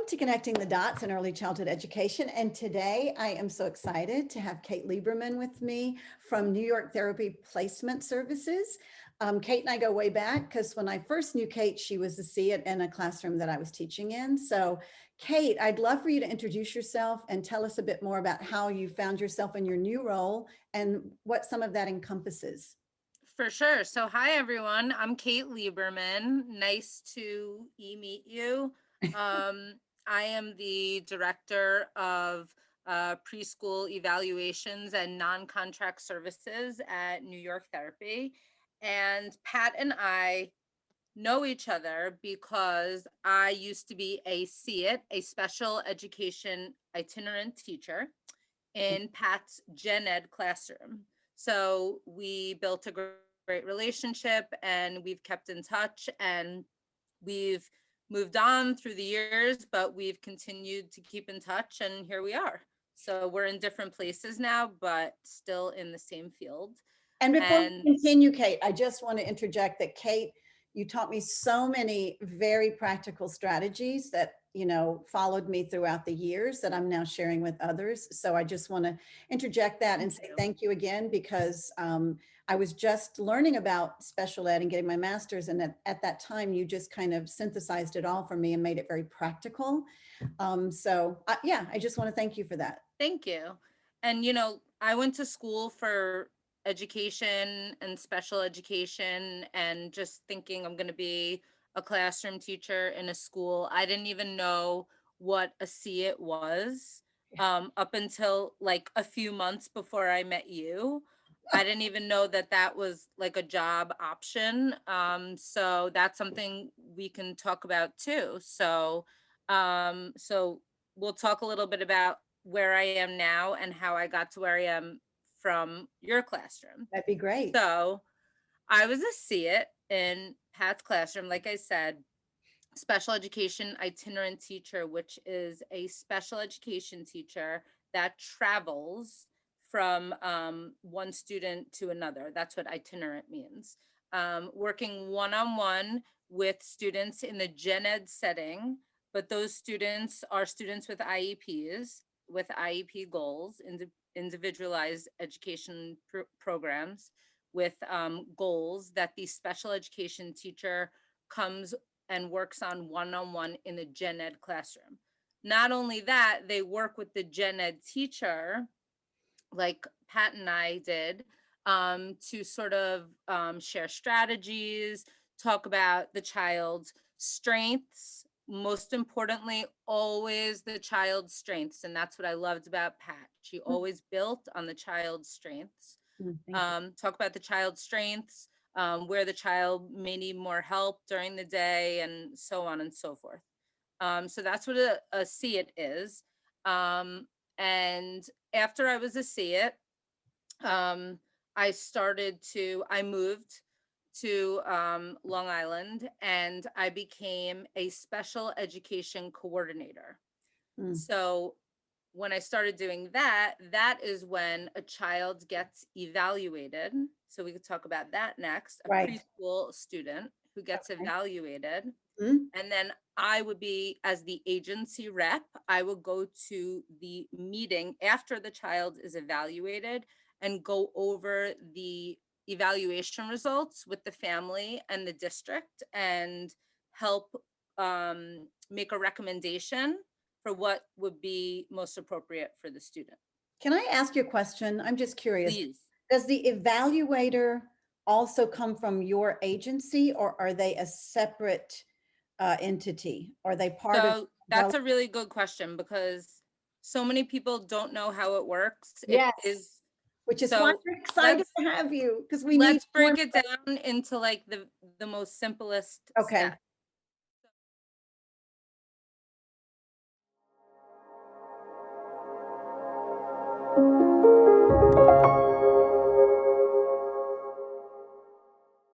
to Connecting the Dots in Early Childhood Education. And today I am so excited to have Kate Lieberman with me from New York Therapy Placement Services. Kate and I go way back because when I first knew Kate, she was a SEAT in a classroom that I was teaching in. So Kate, I'd love for you to introduce yourself and tell us a bit more about how you found yourself in your new role and what some of that encompasses. For sure. So, hi everyone. I'm Kate Lieberman. Nice to meet you. I am the director of preschool evaluations and non-contract services at New York Therapy. And Pat and I know each other because I used to be a SEAT, a special education itinerant teacher in Pat's gen ed classroom. So we built a great relationship and we've kept in touch and we've moved on through the years, but we've continued to keep in touch and here we are. So we're in different places now, but still in the same field. And before we And continue, Kate, I just want to interject that Kate, you taught me so many very practical strategies that, followed me throughout the years that I'm now sharing with others. So I just want to interject that and say thank you again, because I was just learning about special ed and getting my master's. And at that time, you just kind of synthesized it all for me and made it very practical. Yeah, I just want to thank you for that. thank you. And, I went to school for education and special education and just thinking I'm going to be a classroom teacher in a school. I didn't even know what a SEAT was up until like a few months before I met you. I didn't even know that that was like a job option. So that's something we can talk about too. So we'll talk a little bit about where I am now and how I got to where I am from your classroom. That'd be great. So I was a SEAT in Pat's classroom, like I said, special education itinerant teacher, which is a special education teacher that travels from one student to another. That's what itinerant means. Working one-on-one with students in the gen ed setting, but those students are students with IEPs, with IEP goals, individualized education programs with goals that the special education teacher comes and works on one-on-one in a gen ed classroom. Not only that, they work with the gen ed teacher, like Pat and I did, to sort of share strategies, talk about the child's strengths, most importantly, always the child's strengths. And that's what I loved about Pat. She always built on the child's strengths. Talk about the child's strengths, where the child may need more help during the day, and so on and so forth. So that's what a SEAT is. And after I was a SEAT, I moved to Long Island and I became a special education coordinator. So when I started doing that, that is when a child gets evaluated. So we could talk about that next, a Right. preschool student who gets evaluated. Mhm. And then I would be, as the agency rep, I would go to the meeting after the child is evaluated and go over the evaluation results with the family and the district and help make a recommendation for what would be most appropriate for the student. Can I ask you a question? I'm just curious. Please. Does the evaluator also come from your agency, or are they a separate entity? Are they part of? So that's a really good question because so many people don't know how it works. It Yes, is which is why so we're excited let's to have you, because we need let's more. break it down into like the most simplest Okay, steps.